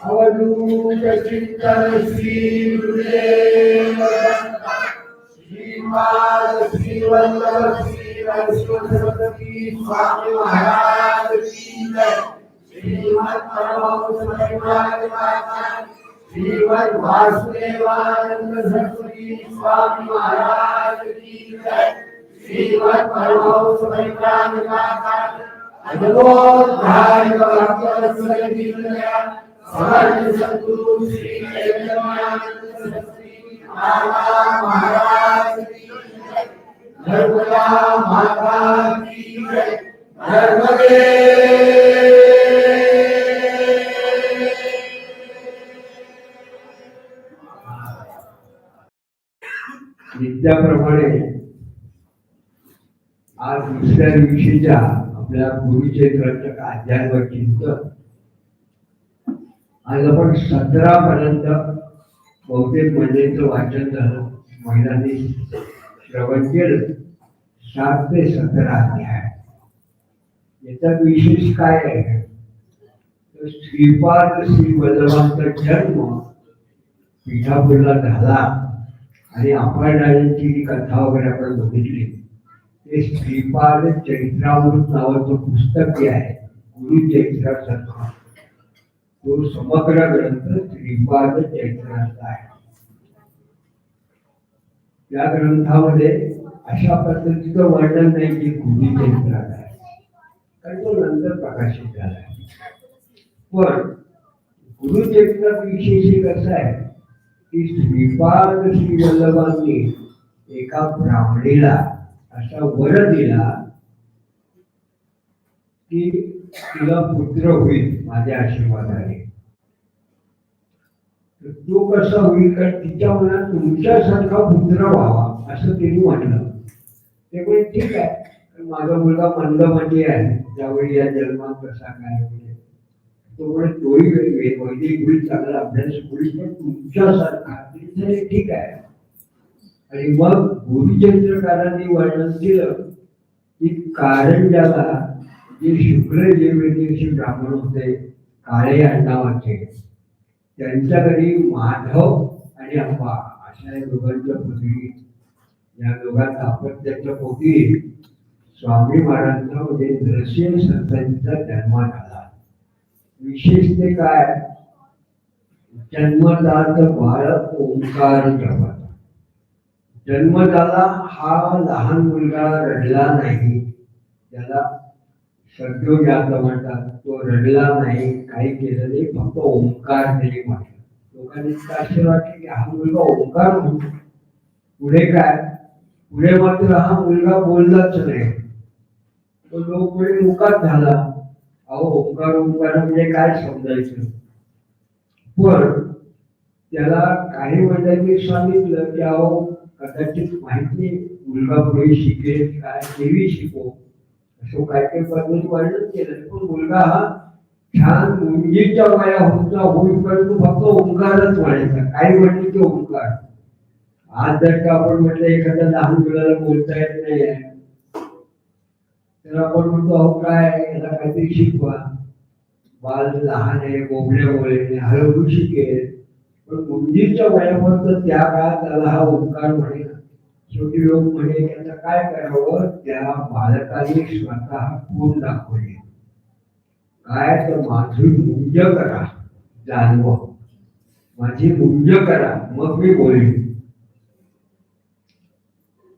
अवधूत चिंतन श्री गुरुदेव श्रीपाद श्री वल्लभ श्री सरस्वती स्वामी महाराज की जय। श्रीमद् परमहंस परिव्राजक श्रीमद् वासुदेवानंद सरस्वती स्वामी महाराज की जय। श्रीमद् परमहंस परिव्राजक अद्भुत सद्गुरु श्री चैतन्यानंद सरस्वती महाराज की जय। नर्मदा माता की जय। नर्मदे नित्याप्रमाणे आज दुसऱ्या दिवशीच्या आपल्या गुरुचरित्राच्या अध्यायावर चिंतन आज आपण 17 पर्यंत बहुतेक मंडळींचं वाचन झालं, महिलांनी श्रवण केलं। 7 ते 17 अध्याय याचा विशेष काय आहे तर श्रीपाद श्री वल्लभांचा जन्म पिठापूरला झाला आणि अपर्णाची जी कथा वगैरे आपण बघितली ते श्रीपाद चरित्रामृत नावाचं पुस्तक जे आहे गुरुचरित्रासारखं तो समग्र ग्रंथ श्रीपाद चरित्राचा आहे। त्या ग्रंथामध्ये अशा पद्धतीचं वर्णन नाही की गुरुचरित्रात आहे, कारण तो नंतर प्रकाशित झाला आहे। पण गुरुचरित्रात विशेष कसं आहे की श्रीपाद श्री वल्लभांनी एका ब्राह्मणीला असा वर दिला की तिला पुत्र होईल माझ्या आशीर्वादाने। तो कसा होईल कारण तिच्या मनात तुमच्यासारखा पुत्र व्हावा असं तिने म्हटलं। ते म्हणजे ठीक आहे, माझा मुलगा मंदमती आहे, त्यावेळी या जन्मात कसा काय होईल तो म्हणजे तोही वैदिक होईल, चांगला अभ्यास होईल, पण तुमच्यासारखा ठीक आहे। आणि मग गुरुचरित्रकारांनी वर्णन केलं की कारंजाला जे शुक्र जे ब्राह्मण होते काळे अण्णावाचे, त्यांच्या घरी माधव आणि अंबा अशा या दोघांच्या पोटी, या दोघां दाम्पत्याच्या पोटी स्वामी महाराजांचा म्हणजे नरसिंह संतांचा जन्म झाला। विशेष ते काय जन्मदात बाळ ओंकार जपाचा जन्म झाला। हा लहान मुलगा रडला नाही, त्याला सद्योजात म्हणतात, तो रडला नाही, काही केलं नाही, फक्त ओंकार तरी म्हटलं। लोकांनी आश्चर्य वाटले की हा मुलगा ओंकार म्हणतो। पुढे काय, पुढे मात्र हा मुलगा बोललाच नाही, तो लोक पुढे मुकात झाला। अहो ओंकार ओंकार म्हणजे काय समजायचं। पण त्याला काही मंडळींनी सांगितलं की अहो कदाचित माहिती मुलगा पुढे शिकेल काय, देवी शिको, असं काय काही पद्धत वर्णन केलं। पण मुलगा हा छान मुंजीच्या वया होईपर्यंत फक्त ओंकारच म्हणायचा, काही म्हणले की ओंकार। आज जर का आपण म्हटलं एखाद्या लहान मुलाला बोलता येत नाही तर आपण म्हणतो अहो काय याला काहीतरी शिकवा, बाल लहान आहे, बोबड्या बोलणे हळूहळू शिकेल। पण मुंजीच्या वयापर्यंत त्या काळात त्याला हा ओंकार म्हणे। शेवटी लोक म्हणे की आता काय करावं, त्या बालकाने स्वतः खून दाखवले काय तर माझी मुंज करा जाणव, माझी मुंज करा मग मी बोलेन।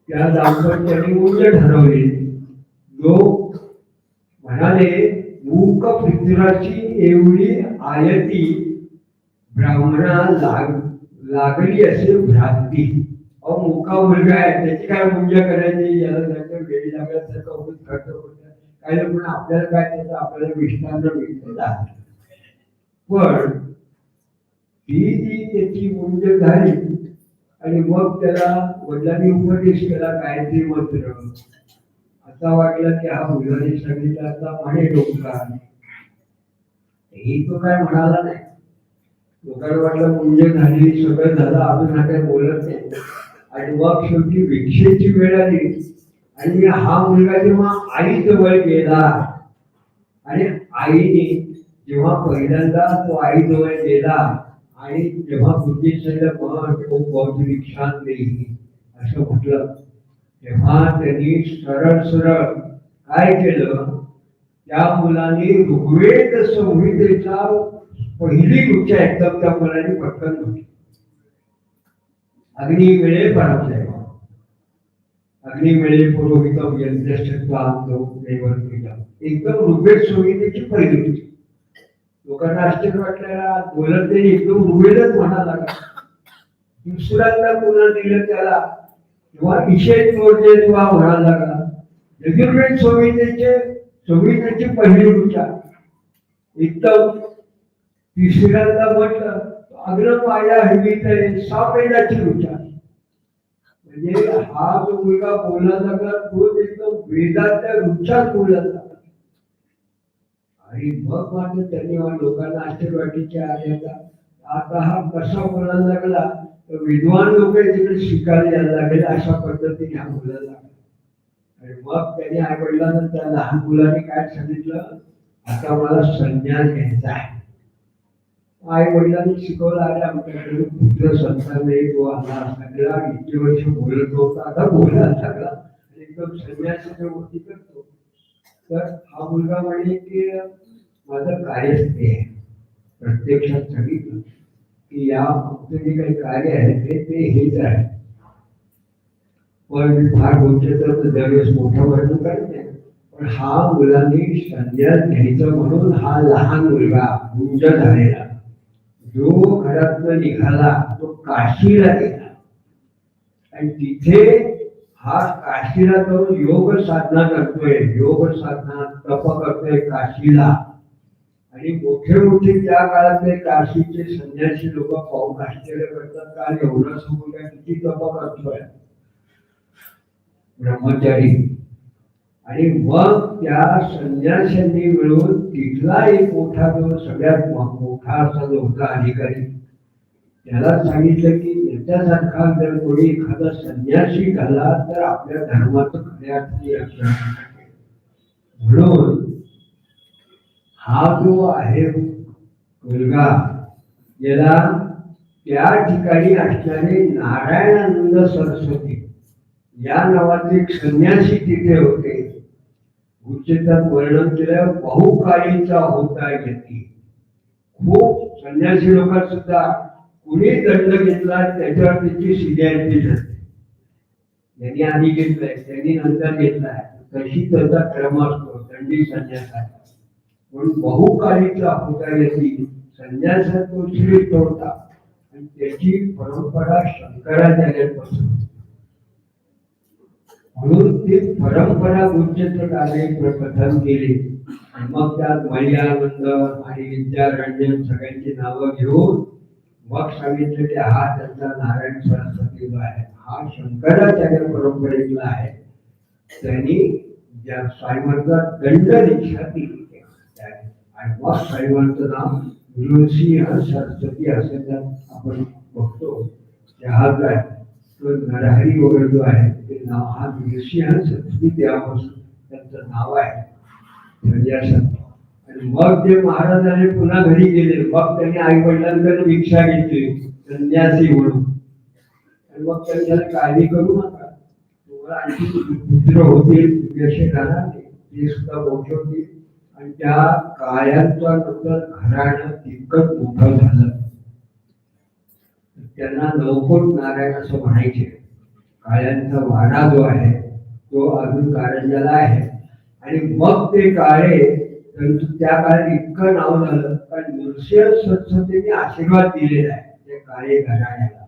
त्या दाम्पत्याने मुंज ठरवली। लोक म्हणाले मूक पितराची एवढी आयती ब्राह्मणा लागली असे भ्रांती। अहो मुका मुलगा आहे त्याची काय मुंजा करायची, याला जायचं वेळी लागल्यासारखं होत खर्च होत काही लोक म्हणून आपल्याला काय त्याचा आपल्याला विष्णांना मिळतेला। पण ती त्याची मुंज झाली आणि मग त्याला वडिलांनी उपदेश केला गायत्री मंत्र। आता वाटलं की हा मुलाने सांगितलं आता म्हणे ओंकार, ही तो काय म्हणाला नाही। लोकांना वाटलं मुंज झाली, सगळं झालं, अजून हा काही बोलत नाही। आणि मग शेवटी भिक्षेची वेळ आली आणि हा मुलगा जेव्हा आई जवळ गेला आणि आईने जेव्हा पहिल्यांदा तो आईजवळ गेला आणि जेव्हा बुद्धीचं मन बौद्ध दीक्षांत देई असं म्हटलं, तेव्हा त्यांनी सरळ सरळ काय केलं, त्या मुलाने ऋग्वेद संहितेचा पहिली गोष्ट एकदम त्या मुलाने पटकन म्हटली. अग्नी वेळे पराजय, अग्नी वेळे पुरोहित एकदम ऋग्वेद संहितेची पहिली गोष्ट. लोकांना आश्चर्य वाटलेला, बोलत नाही एकदम ऋग्वेदच म्हणाला. दुसऱ्यांदा पुन्हा दिलं त्याला तेव्हा विशेष मोर्चे म्हणायला लागला. यजुर्वेद संहितेची पहिली ऋचा एकदम. तिसऱ्यांदा म्हटलं अग्रपाया हवीत सापेदाची ऋचा. म्हणजे हा जो मुलगा बोलायला लागला तो एकदम वेदाच्या ऋचात बोलायला लागला. आणि मग मात्र त्यांनी लोकांना आश्चर्य वाटले की आता हा कसा बोलायला लागला, तर विद्वान लोक तिकडे शिकायला यायला लागले अशा पद्धतीने हा बोलायला लागला. आणि मग त्यांनी आई वडिलांना त्या लहान मुलाने काय सांगितलं, आता मला संन्यास घ्यायचा आहे. आई वडिलांनी शिकवलं, आहे आमच्याकडे पुत्र संतान नाही, तो आला सगळा इतके वर्ष बोलत होता, आता बोलायला लागला आणि एकदम संन्यासाच्या गोष्टी करतो. तर हा मुलगा म्हणे की माझं कार्यच ते आहे. प्रत्यक्षात सांगितलं की या जे काही कार्य आहे ते हेच आहे. पण मी फार बोलते तर त्यावेळेस मोठा वर्णन काढत नाही. पण हा मुलांनी संन्यास घ्यायचं म्हणून हा लहान मुलगा गुंज झालेला जो घरातनं निघाला तो काशीला गेला. आणि तिथे हा काशीला जाऊन योग साधना करतोय, योग साधना तप करतोय काशीला. आणि मोठे मोठे त्या काळातले काशीचे संन्यासी लोक पाहून आश्चर्य करतात, का एवढा समोर किती तप करतोय ब्रह्मचारी. आणि मग त्या संन्याशांनी मिळून तिथला एक मोठा जो सगळ्यात मोठा असा जो होता अधिकारी, त्याला सांगितलं की याच्यासारखा जर कोणी एखादा संन्यासी झाला तर आपल्या धर्माचं खऱ्या अर्थी रक्षण. म्हणून हा जो आहे मुलगा, याला त्या ठिकाणी असणारे नारायणानंद सरस्वती या नावाचे एक संन्यासी तिथे होते. गुरुचरित्रात वर्णन केलं, बहुकाळीचा होता व्यक्ती. खूप संन्यासी लोकांत सुद्धा कुणी दंड घेतला त्याच्यावर त्याची सिनियरिटी ठरते. यांनी आधी घेतलाय, त्यांनी नंतर घेतलाय, तशी त्याचा क्रम असतो दंडी संन्यासाचा. म्हणून बहुकाळीचा होता व्यक्ती संन्यासात तो श्रेष्ठ होता. आणि त्याची परंपरा शंकराचार्यांपासून. म्हणून ती परंपरा गुरुचरित्राने प्रकथन केली. मग त्यात मर्यानंद आणि विद्यारण्यन सगळ्यांची नावं घेऊन मग सांगितलं की हा त्यांचा नारायण सरस्वती जो आहे हा शंकराचार्य परंपरेतला आहे. त्यांनी ज्या स्वामींचा दंड दीक्षा दिली आणि मग स्वामींचं नाव गुरुसिंह सरस्वती असं त्यात आपण बघतो. हा जो आहे तो नरहरी वगैरे जो आहे ते नाव हा गुरुसिंह सरस्वती तेव्हापासून त्यांचं नाव आहे. आणि मग ते महाराजांनी पुन्हा घरी गेले. मग त्यांनी आई वडिलांकडे भिक्षा घेतली संन्यासी म्हणून. आणि मग त्यांनी काळजी करू नका, तुम्हाला आणखी पुत्र होतील यशे राहणार ते सुद्धा मोठे होतील. आणि त्या काळ्यांचा नंतर घराणं तितकंच मोठं झालं. त्यांना नवकोट नारायण असं म्हणायचे. काळ्यांचा वाडा जो आहे तो अजून कारंजाला आहे. आणि मग ते काळे, परंतु त्या काळात इतकं नाव झालं कारण नृसिंह सरस्वतीने आशीर्वाद दिलेला आहे त्या काळे घराण्याला.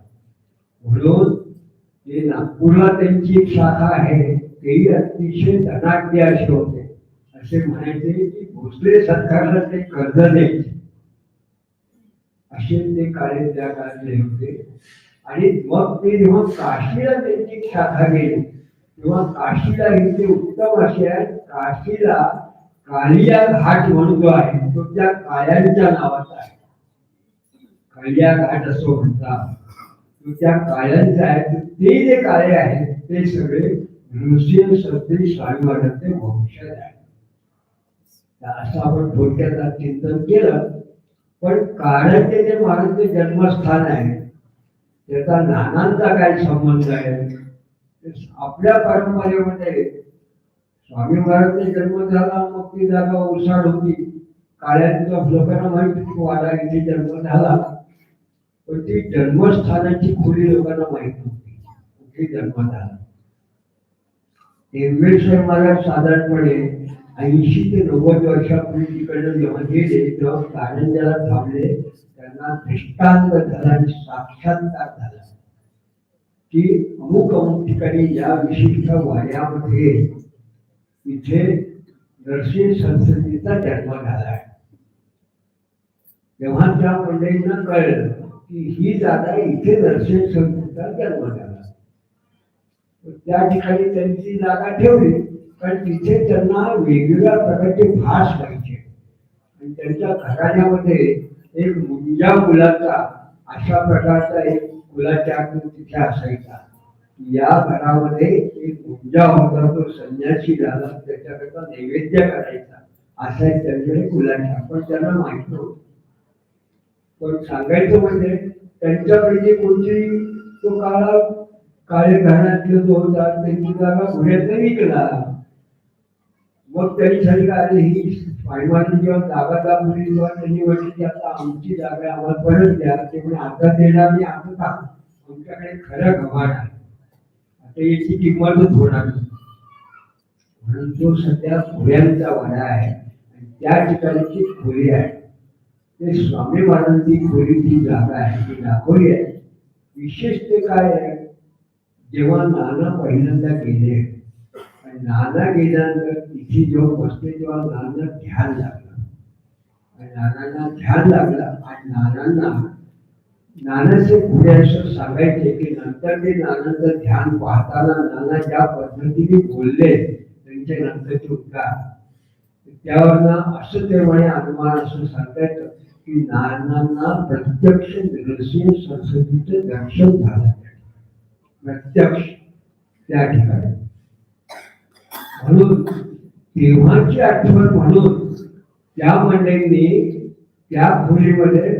म्हणून ते नागपूरला त्यांची एक शाखा आहे, तेही अतिशय धनाढ्य असे होते. असे म्हणायचे की भोसले सरकारला ते कर्ज द्यायचे असे ते काळे त्या काळातले होते. आणि मग ते जेव्हा काशीला त्यांची शाखा गेली तेव्हा काशीला इथे उत्तम असे आहे. काशीला कालिया घाट म्हणून जो आहे तो त्या काळ्यांच्या नावाचा आहे. कालिया घाट असं म्हणतात, तो त्या काळ्यांचा आहे. ते जे काळे आहेत ते सगळे नृसिंह सरस्वती स्वामी महाराजांचे वंशज आहेत. असं आपण थोडक्यात आज चिंतन केलं. पण काळाचे जे महाराजांचे जन्मस्थान आहे त्याचा नानांचा काय संबंध आहे? आपल्या परंपरेमध्ये स्वामी महाराजांचा जन्म झाला, मग ती जागा ओसाड होती. काळ्यांच्या लोकांना माहिती की वाडा इथे जन्म झाला, पण ती जन्मस्थानाची खोली लोकांना माहित नव्हती, कुठे जन्म झाला. टेंबेश्वर महाराज साधारणपणे 80 ते 90 वर्षापूर्वी तिकडनं जेव्हा गेले तेव्हा कारंजाला थांबले. त्यांना दृष्टांत झाला, साक्षात्कार झाला की अमुक अमुक ठिकाणी या विशिष्ट वाड्यामध्ये इथे नरसिंह संस्कृतीचा जन्म झाला आहे. तेव्हा त्या मंडळींना कळलं की ही जागा इथे नरसिंह संस्कृतीचा जन्म झाला. त्या ठिकाणी त्यांची जागा ठेवली, कारण तिथे त्यांना वेगवेगळ्या प्रकारचे भास व्हायचे आणि त्यांच्या घराण्यामध्ये एक मुंजा मुलाचा अशा प्रकारचा एक मुलाच्या आकृती तिथे असायचा. या घरामध्ये एक मुंजा होता, तो संन्यासी झाला, त्याच्याकरता नैवेद्य करायचा असा त्यांच्याकडे मुलाच्या, पण त्यांना माहित नव्हतं. पण सांगायचं म्हणजे त्यांच्यापैकी कोणती तो काळा काळे घराण्यातले जो होता त्यांची जागा पुण्यातनं विकला. मग त्यांनी सांगितलं अरे ही स्वामीवानी जेव्हा जागा दाखवली तेव्हा त्यांनी म्हटलं की आता आमची जागा आम्हाला परत द्या. ते म्हणजे आता देणार नाही, आता का आमच्याकडे खरं गव्हाण आहे, आता याची किंमतच होणार नाही. म्हणून तो सध्या खोल्यांचा वाडा आहे आणि त्या ठिकाणची खोली आहे. ते स्वामी महाराजांची खोली ती जागा आहे, ती दाखवली आहे. विशेष ते काय आहे, जेव्हा नाना पहिल्यांदा गेले आणि नाना गेल्यानंतर तिथे जेव्हा बसले तेव्हा नाना ध्यान लागलं आणि नानांना ध्यान लागलं आणि नानांना नानाचे पुढे असं सांगायचे की नंतर ते नानांचं ध्यान पाहताना नाना ज्या पद्धतीने बोलले त्यांच्या नंतरचे उद्गार त्यावरनं असं ते म्हणे अनुमान असं सांगायचं की नानांना प्रत्यक्ष नरसिंह सरस्वतीचं दर्शन झालं, प्रत्यक्ष त्या ठिकाणी. म्हणून तेव्हाची आठवण म्हणून त्या मंडळींनी त्या खोलीमध्ये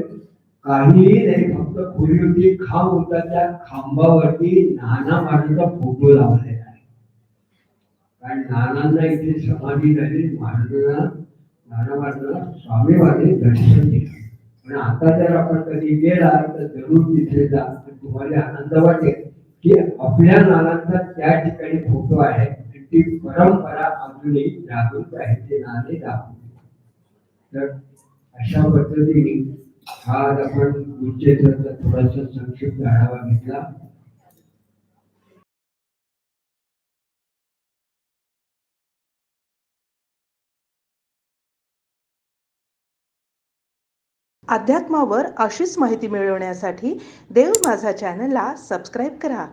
काहीही नाही, फक्त खोली होती, खांब होता, त्या खांबावरती नाना महाराजांचा फोटो लावलेला आहे. कारण नानांना इथे समाधी झाली, महाराजांना नाना महाराजांना स्वामी महाराज दर्शन दिलं. पण आता जर आपण कधी गेला तर जरूर तिथे जा, तुम्हाला आनंद वाटेल की आपल्या नानांचा त्या ठिकाणी फोटो आहे, ती परंपरा अजूनही जागृत आहे, ते नाणे दाखवते. तर अशा पद्धतीने हा आपण गुरुचरित्राचा थोडासा संक्षिप्त आढावा घेतला. अध्यात्मावर अशीच माहिती मिळवण्यासाठी देव माझा चॅनलला सबस्क्राईब करा.